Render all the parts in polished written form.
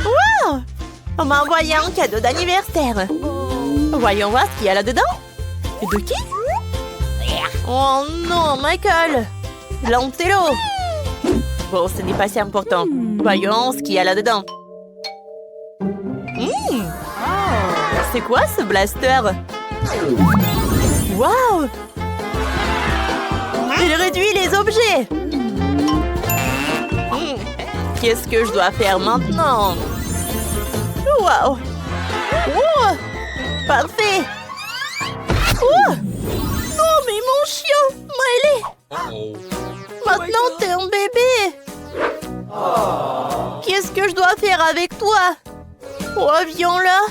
Wow! On m'a envoyé un cadeau d'anniversaire. Voyons voir ce qu'il y a là-dedans. Et de qui? Oh non, Michael! Lantello! Bon, ce n'est pas si important. Voyons ce qu'il y a là-dedans. C'est quoi ce blaster? Wow! Il réduit les objets! Qu'est-ce que je dois faire maintenant? Wow! Oh! Parfait! Oh! Oh, mais mon chien! Miley! Maintenant, t'es un bébé! Qu'est-ce que je dois faire avec toi? Oh, viens-là!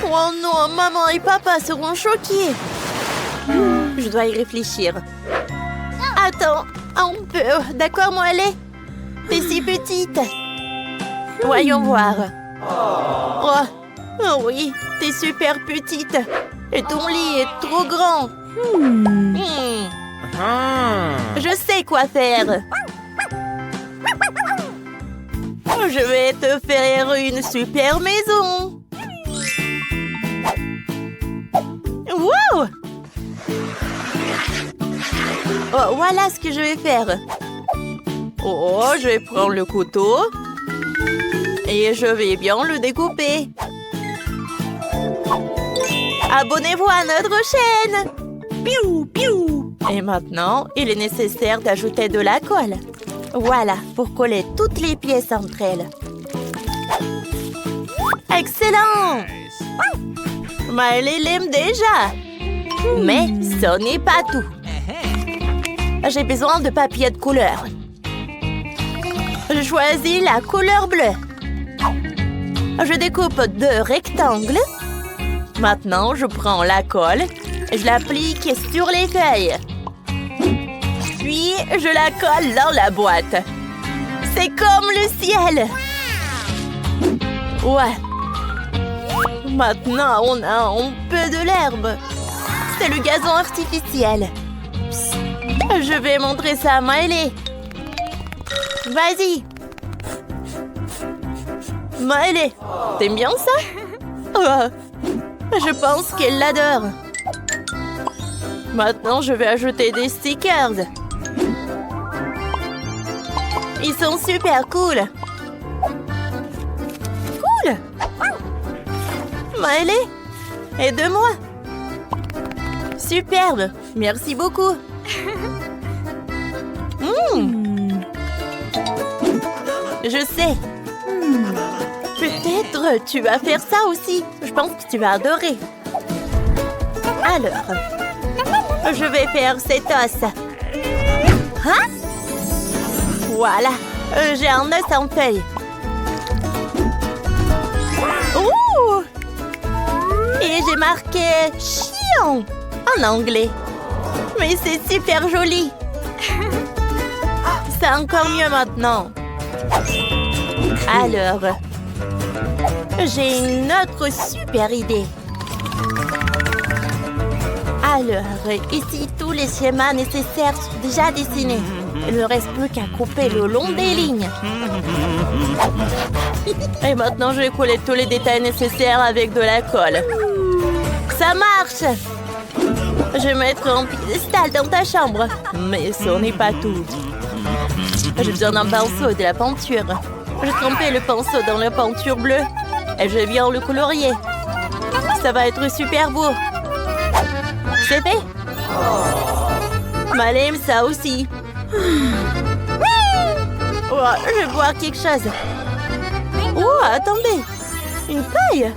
Oh non, maman et papa seront choqués! Je dois y réfléchir. Attends, un peu. D'accord, Miley? T'es si petite. Voyons voir. Oh oui, t'es super petite. Et ton lit est trop grand. Je sais quoi faire. Je vais te faire une super maison. Wow! Oh, voilà ce que je vais faire. Oh, je vais prendre le couteau. Et je vais bien le découper. Abonnez-vous à notre chaîne. Piou, piou. Et maintenant, il est nécessaire d'ajouter de la colle. Voilà, pour coller toutes les pièces entre elles. Excellent! Miley l'aime déjà. Mais ce n'est pas tout. J'ai besoin de papier de couleur. Je choisis la couleur bleue. Je découpe 2 rectangles. Maintenant, je prends la colle et je l'applique sur les feuilles. Puis, je la colle dans la boîte. C'est comme le ciel. Ouais. Maintenant, on a un peu de l'herbe. C'est le gazon artificiel. Je vais montrer ça à Miley. Vas-y. Miley, t'aimes bien ça? Oh, je pense qu'elle l'adore. Maintenant, je vais ajouter des stickers. Ils sont super cool. Cool. Miley, aide-moi. Superbe. Merci beaucoup. Je sais. Peut-être tu vas faire ça aussi. Je pense que tu vas adorer. Alors, je vais faire cet os. Hein? Voilà. J'ai un os en feuille. Ouh! Et j'ai marqué « chien » en anglais. Mais c'est super joli. C'est encore mieux maintenant. Alors, j'ai une autre super idée. Alors, ici, tous les schémas nécessaires sont déjà dessinés. Il ne reste plus qu'à couper le long des lignes. Et maintenant, je vais coller tous les détails nécessaires avec de la colle. Ça marche! Je vais mettre un piédestal dans ta chambre. Mais ce n'est pas tout. J'ai besoin d'un pinceau et de la peinture. Je trempais le pinceau dans la peinture bleue. Et je viens le colorier. Ça va être super beau. C'est fait. Miley aime ça aussi. Oh, je vais voir quelque chose. Oh, attendez. Une paille.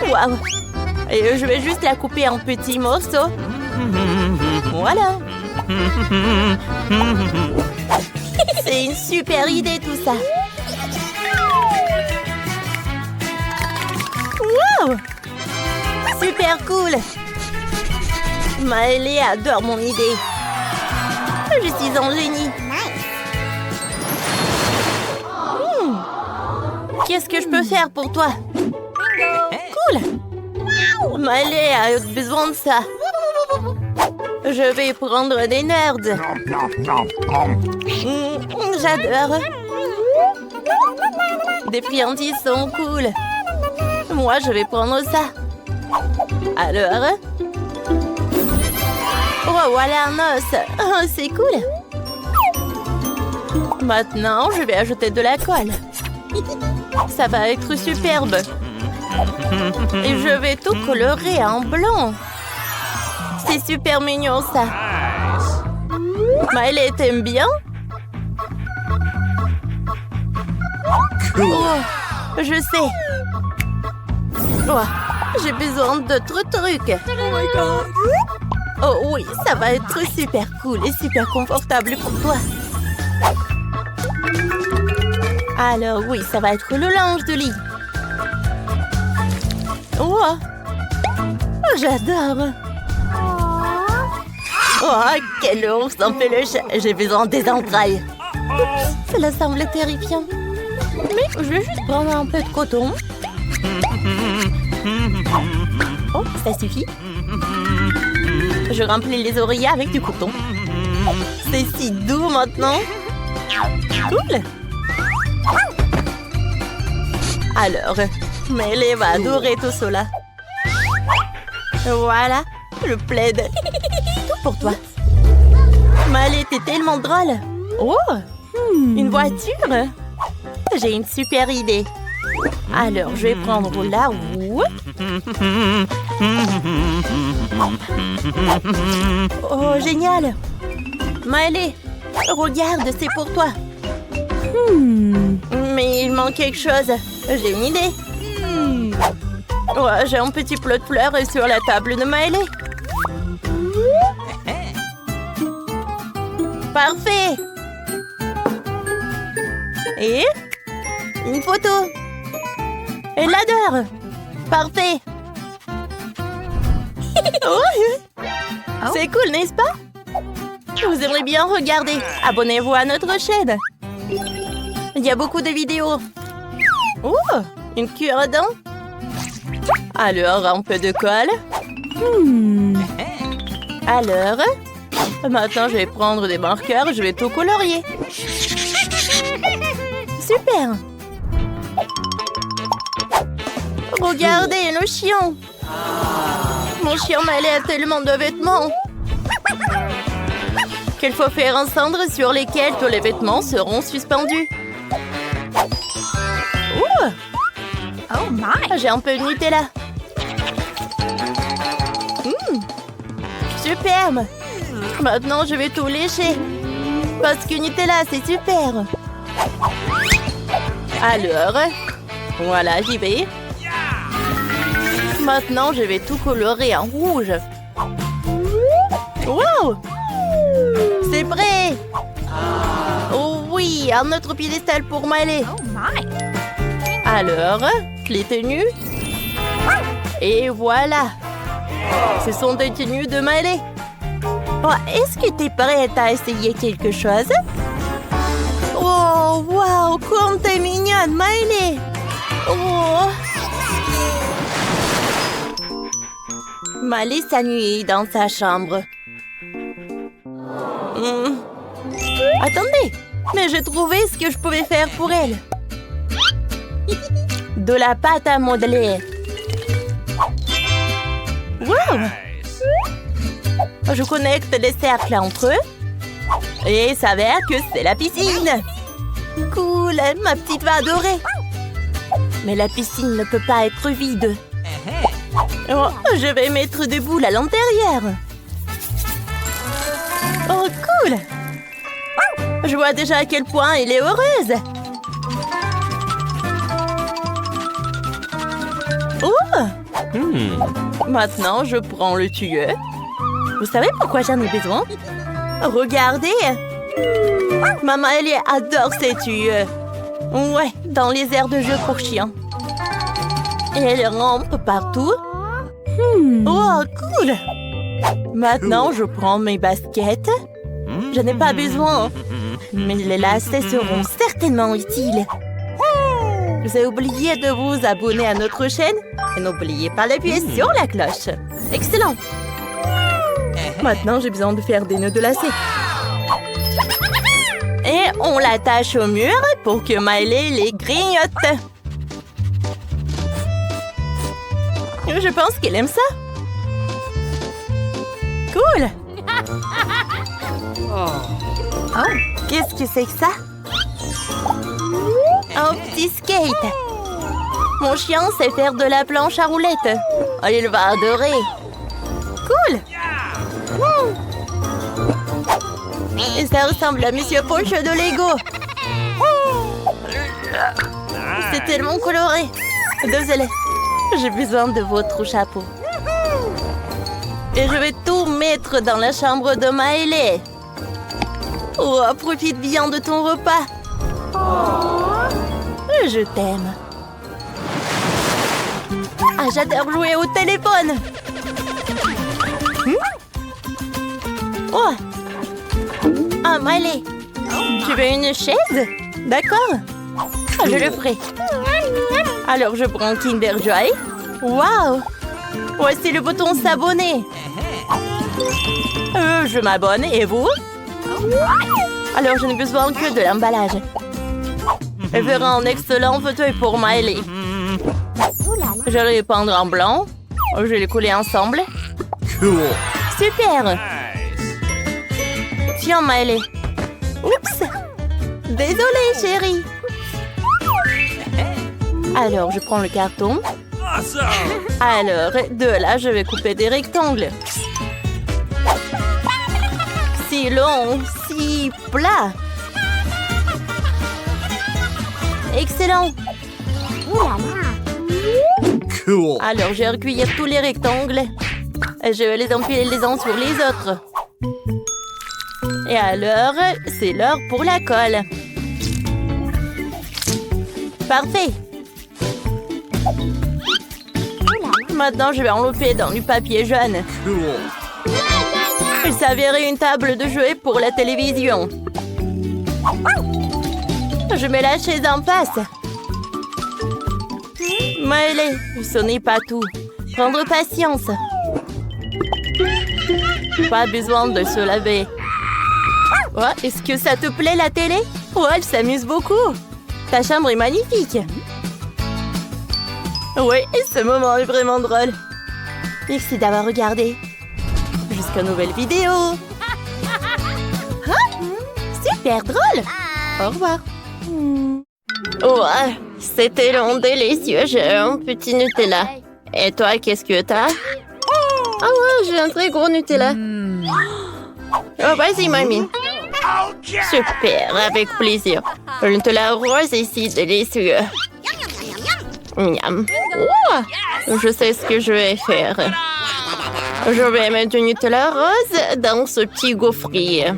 Wow. Et je vais juste la couper en petits morceaux. Voilà. C'est une super idée tout ça. Wow! Super cool. Miley adore mon idée. Je suis un génie. Qu'est-ce que je peux faire pour toi? Cool. Miley a besoin de ça. Je vais prendre des nerds. J'adore. Des friandises sont cool. Moi, je vais prendre ça. Alors... Oh, voilà un os. Oh, c'est cool. Maintenant, je vais ajouter de la colle. Ça va être superbe. Et je vais tout colorer en blanc. C'est super mignon, ça. Miley, t'aimes bien? Oh, je sais. Oh, j'ai besoin d'autres trucs. Oh my god. Oh oui, ça va être super cool et super confortable pour toi. Alors oui, ça va être le linge de lit. Oh, j'adore. Oh, quel ours en peluche. J'ai besoin des entrailles. Cela semble terrifiant. Mais je vais juste prendre un peu de coton. Oh, ça suffit. Je remplis les oreillers avec du coton. C'est si doux maintenant. Cool. Alors, Miley va adorer tout cela. Voilà, le plaid. Tout pour toi. Miley, t'es tellement drôle. Oh, une voiture. J'ai une super idée. Alors, je vais prendre la roue. Oh, génial. Miley, regarde, c'est pour toi. Mais il manque quelque chose. J'ai une idée. Oh, j'ai un petit plot de fleurs sur la table de Miley. Parfait. Et une photo. Elle l'adore. Parfait. Oh, c'est cool, n'est-ce pas? Vous aimeriez bien regarder. Abonnez-vous à notre chaîne. Il y a beaucoup de vidéos. Oh, une cure-dent. Alors, un peu de colle. Alors, maintenant, je vais prendre des marqueurs. Je vais tout colorier. Super. Regardez, le chien. Mon chien Miley a tellement de vêtements qu'il faut faire un cendre sur lesquels tous les vêtements seront suspendus. Oh my. J'ai un peu de Nutella. Superbe. Maintenant, je vais tout lécher. Parce que Nutella, c'est super. Alors, voilà, j'y vais. Maintenant, je vais tout colorer en rouge. Wow! C'est prêt! Oh oui, un autre piédestal pour Miley. Oh my. Alors, les tenues. Et voilà. Ce sont des tenues de Miley. Oh, est-ce que tu es prête à essayer quelque chose? Oh, wow, comme t'es mignonne, Miley. Oh. Miley s'ennuie dans sa chambre. Attendez, mais j'ai trouvé ce que je pouvais faire pour elle. De la pâte à modeler. Wow! Je connecte les cercles entre eux. Et il s'avère que c'est la piscine. Cool, ma petite va adorer. Mais la piscine ne peut pas être vide. Oh, je vais mettre des boules à l'intérieur. Oh, cool! Je vois déjà à quel point elle est heureuse. Oh! Maintenant, je prends le tuyau. Vous savez pourquoi j'en ai besoin? Regardez! Maman, elle adore ces tuyaux. Ouais, dans les aires de jeu pour chiens. Et elle rampe partout. Oh, cool! Maintenant, je prends mes baskets. Je n'ai pas besoin, mais les lacets seront certainement utiles. Vous avez oublié de vous abonner à notre chaîne et n'oubliez pas d'appuyer sur la cloche. Excellent! Maintenant, j'ai besoin de faire des nœuds de lacets. Et on l'attache au mur pour que Miley les grignote. Je pense qu'elle aime ça. Cool. Oh, qu'est-ce que c'est que ça? Un petit skate. Mon chien sait faire de la planche à roulettes. Oh, il va adorer. Cool. Et ça ressemble à Monsieur Punch de Lego. C'est tellement coloré. Désolée. J'ai besoin de votre chapeau. Et je vais tout mettre dans la chambre de Miley. Oh, profite bien de ton repas. Je t'aime. Ah, j'adore jouer au téléphone. Oh. Ah, Miley. Tu veux une chaise? D'accord. Ah, je le ferai. Alors, je prends Kinder Joy. Waouh! Voici le bouton s'abonner. Je m'abonne. Et vous? Alors, je n'ai besoin que de l'emballage. Elle fera un excellent fauteuil pour Miley. Je vais les peindre en blanc. Je vais les coller ensemble. Cool. Super! Tiens, Miley. Oups! Désolée, chérie. Alors, je prends le carton. Awesome. Alors, de là, je vais couper des rectangles. Si long, si plat. Excellent. Cool. Alors, je vais recueillir tous les rectangles. Et je vais les empiler les uns sur les autres. Et alors, c'est l'heure pour la colle. Parfait. Maintenant, je vais envelopper dans du papier jaune. Cool. Il s'avérait une table de jouets pour la télévision. Je mets la chaise en face. Miley, ce n'est pas tout. Prendre patience. Pas besoin de se laver. Oh, est-ce que ça te plaît, la télé? Oh, elle s'amuse beaucoup. Ta chambre est magnifique. Oui, ce moment est vraiment drôle. Merci d'avoir regardé. Jusqu'à nouvelle vidéo. Ah, super drôle. Au revoir. Oh, c'était long, délicieux. J'ai un petit Nutella. Et toi, qu'est-ce que t'as? Ah ouais, j'ai un très gros Nutella. Oh, vas-y, mamie. Super, avec plaisir. Le Nutella rose est si délicieux. Miam. Oh, je sais ce que je vais faire. Je vais mettre du Nutella rose dans ce petit gaufrier.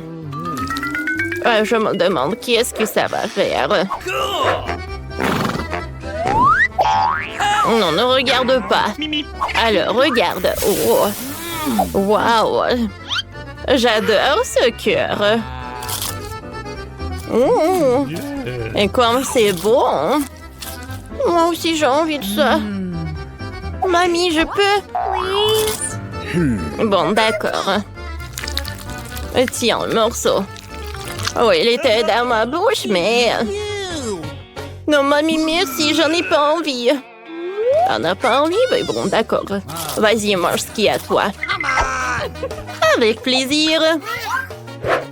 Je me demande qui est-ce que ça va faire. Non, ne regarde pas. Alors, regarde. Oh. Waouh. J'adore ce cœur. Oh. Et comme c'est bon. Moi aussi, j'ai envie de ça. Mamie, je peux? Bon, d'accord. Tiens, le morceau. Oh, il était dans ma bouche, mais... Non, mamie, merci, j'en ai pas envie. T'en as pas envie? Ben bon, d'accord. Vas-y, mange ce qu'il y a à toi. Avec plaisir.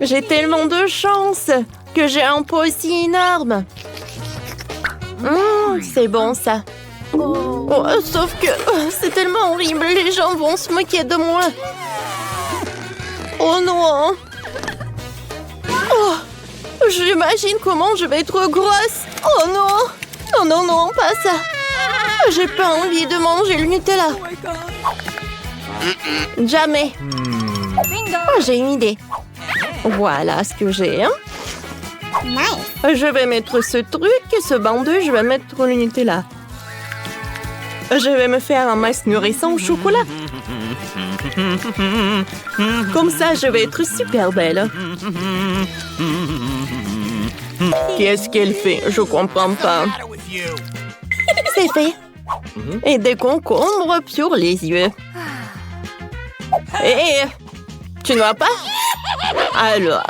J'ai tellement de chance que j'ai un pot si énorme. C'est bon, ça. Oh, sauf que c'est tellement horrible. Les gens vont se moquer de moi. Oh non. Oh, j'imagine comment je vais être grosse. Oh non. Non, non, non, pas ça. J'ai pas envie de manger le Nutella. Jamais. Oh, j'ai une idée. Voilà ce que j'ai. Hein? Je vais mettre ce truc, ce bandeau, je vais mettre le Nutella. Je vais me faire un max nourrissant au chocolat. Comme ça, je vais être super belle. Qu'est-ce qu'elle fait? Je comprends pas. C'est fait. Et des concombres sur les yeux. Hé, tu ne vois pas? Alors,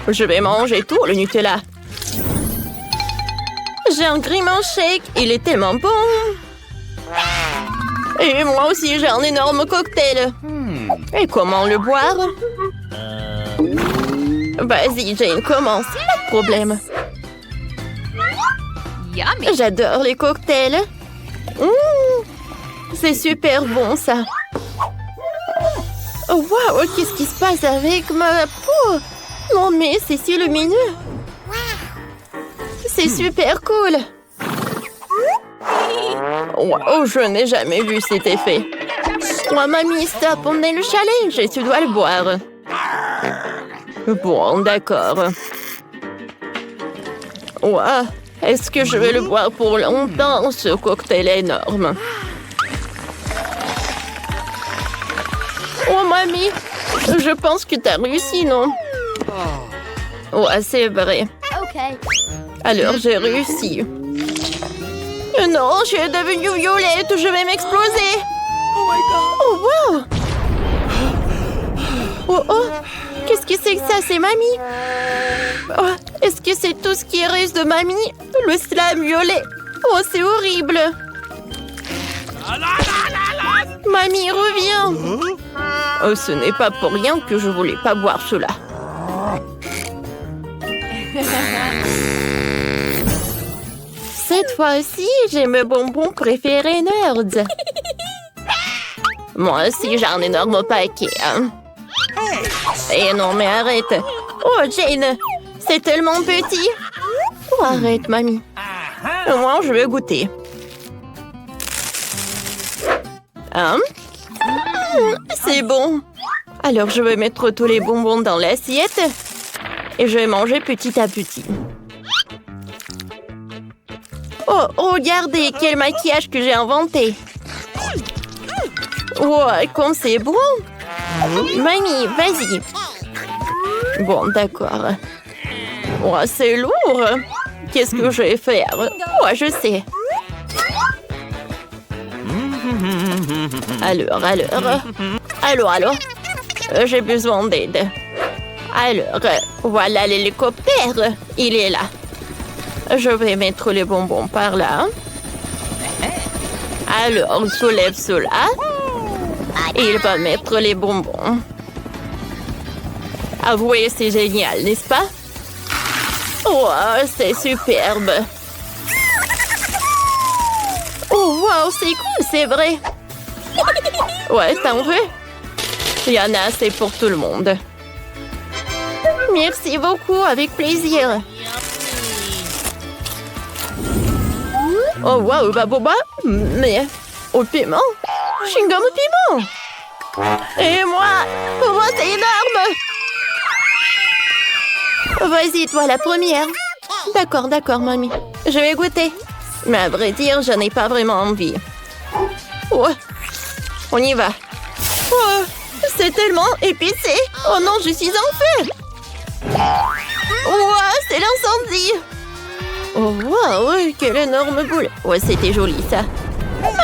je vais manger tout le Nutella. J'ai un Grimace shake. Il est tellement bon. Et moi aussi, j'ai un énorme cocktail. Et comment le boire? Vas-y, Jane, commence. Pas de problème. Yummy. J'adore les cocktails. C'est super bon, ça. Oh, wow, qu'est-ce qui se passe avec ma peau? Non, mais c'est si lumineux. C'est super cool. Wow, je n'ai jamais vu cet effet. Oh, mamie, stop, on est le challenge et tu dois le boire. Bon, d'accord. Wow, est-ce que je vais le boire pour longtemps, ce cocktail énorme? Oh, mamie, je pense que t'as réussi, non? Ouais, c'est vrai. Okay. Alors, j'ai réussi. Non, je suis devenue violette, je vais m'exploser. Oh, wow! Oh, oh! Qu'est-ce que c'est que ça? C'est mamie? Oh, est-ce que c'est tout ce qui reste de mamie? Le slime violet. Oh, c'est horrible. Mamie, reviens. Oh, ce n'est pas pour rien que je voulais pas boire cela. Cette fois-ci, j'ai mes bonbons préférés nerds. Moi aussi, j'ai un énorme paquet. Hein. Eh non, mais arrête. Oh, Jane, c'est tellement petit. Oh, arrête, mamie. Moi, je vais goûter. Hein? C'est bon. Alors, je vais mettre tous les bonbons dans l'assiette et je vais manger petit à petit. Oh, regardez quel maquillage que j'ai inventé. Oh, comme c'est bon. Mamie, vas-y. Bon, d'accord. Oh, c'est lourd. Qu'est-ce que je vais faire? Oh, je sais. Alors. J'ai besoin d'aide. Alors, voilà l'hélicoptère. Il est là. Je vais mettre les bonbons par là. Alors, soulève cela. Et il va mettre les bonbons. Avouez, c'est génial, n'est-ce pas? Oh, c'est superbe. Oh, wow, c'est cool, c'est vrai. Ouais, t'en veux? Il y en a assez pour tout le monde. Merci beaucoup, avec plaisir. Oh, wow, baboba. Mais, au piment. Chewing-gum au piment. Et moi, c'est énorme. Vas-y, toi, la première. D'accord, mamie. Je vais goûter. Mais à vrai dire, je n'ai pas vraiment envie. Oh, on y va. Oh, c'est tellement épicé. Oh non, je suis en feu. Oh, c'est l'incendie. Oh, wow, quelle énorme boule. Ouais, c'était joli, ça.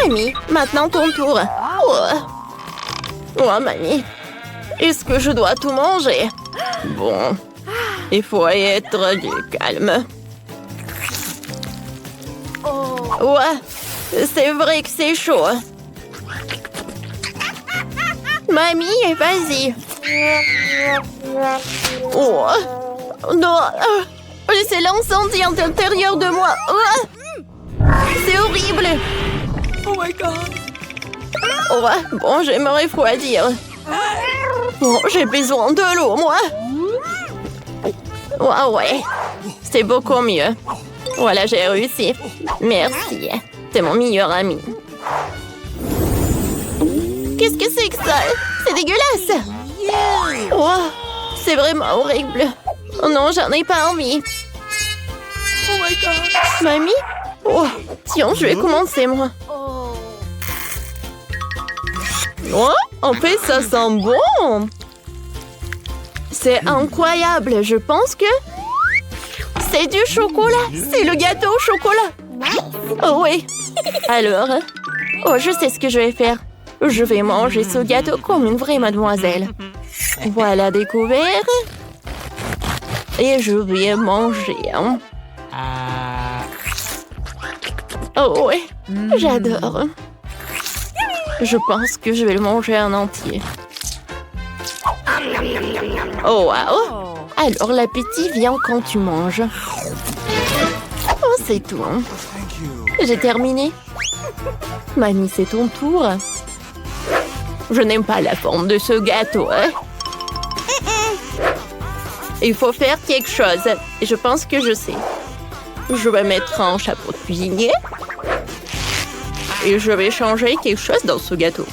Mamie, maintenant ton tour. Oh, mamie. Est-ce que je dois tout manger? Bon, il faut être du calme. Ouais, c'est vrai que c'est chaud. Mamie, vas-y. Oh, non. C'est l'incendie à l'intérieur de moi. C'est horrible. Oh my god. Ouais, bon, je vais me refroidir. Bon, j'ai besoin de l'eau, moi. Ouais, c'est beaucoup mieux. Voilà, j'ai réussi. Merci. T'es mon meilleur ami. Qu'est-ce que c'est que ça? C'est dégueulasse. Oh, c'est vraiment horrible. Oh non, j'en ai pas envie. Oh my god. Mamie? Oh, tiens, je vais commencer, moi. Oh, en fait, ça sent bon. C'est incroyable. Je pense que c'est du chocolat. C'est le gâteau au chocolat. Oh oui. Alors, oh, je sais ce que je vais faire. Je vais manger ce gâteau comme une vraie mademoiselle. Voilà découvert. Et je vais manger. Hein. Oh ouais, j'adore. Je pense que je vais le manger en entier. Oh wow! Alors l'appétit vient quand tu manges. Oh, c'est tout. Hein. J'ai terminé. Mamie, c'est ton tour. Je n'aime pas la forme de ce gâteau. Hein. Il faut faire quelque chose. Et je pense que je sais. Je vais mettre un chapeau de cuisinier. Et je vais changer quelque chose dans ce gâteau.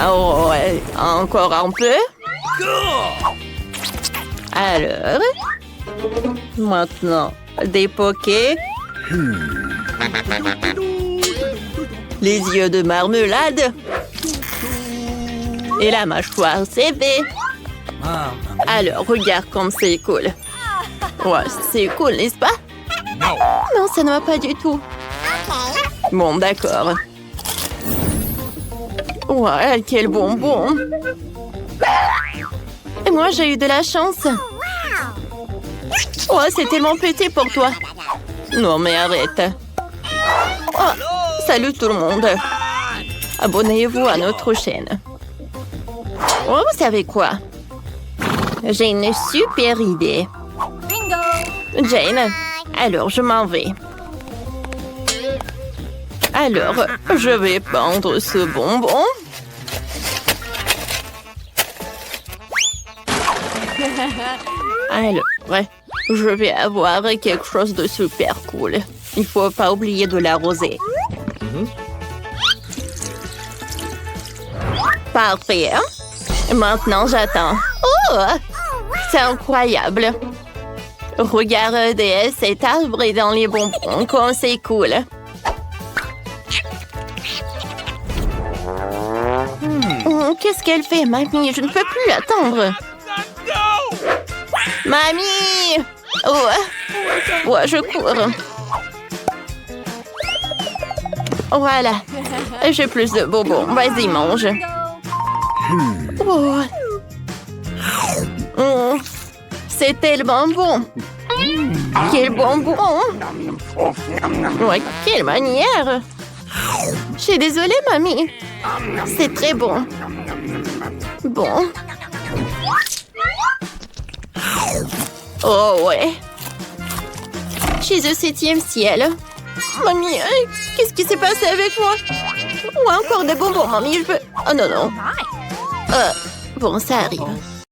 Oh, ouais. Encore un peu. Alors. Maintenant, des pokés. Les yeux de marmelade. Et la mâchoire, c'est fait. Alors, regarde comme c'est cool. Ouais, c'est cool, n'est-ce pas? Non, ça ne va pas du tout. Bon, d'accord. Ouais, quel bonbon. Et moi, j'ai eu de la chance. Ouais, c'est tellement petit pour toi. Non, mais arrête. Oh, salut tout le monde. Abonnez-vous à notre chaîne. Oh, vous savez quoi? J'ai une super idée. Jane, alors je m'en vais. Alors, je vais prendre ce bonbon. Alors, je vais avoir quelque chose de super cool. Il faut pas oublier de l'arroser. Parfait. Maintenant, j'attends. Oh! C'est incroyable. Regardez, cet arbre est dans les bonbons. Comme c'est cool. Oh, qu'est-ce qu'elle fait, mamie? Je ne peux plus attendre. Mamie! Oh! Ouais, je cours. Voilà. J'ai plus de bonbons. Vas-y, mange. Oh. Oh. C'est tellement bon. Quel bonbon! Ouais, quelle manière! Je suis désolée, mamie. C'est très bon. Bon. Oh, ouais. Je suis au 7e ciel. Mamie, qu'est-ce qui s'est passé avec moi? Ouais, encore des bonbons, mamie, je veux... Oh non, non. Bon, ça arrive.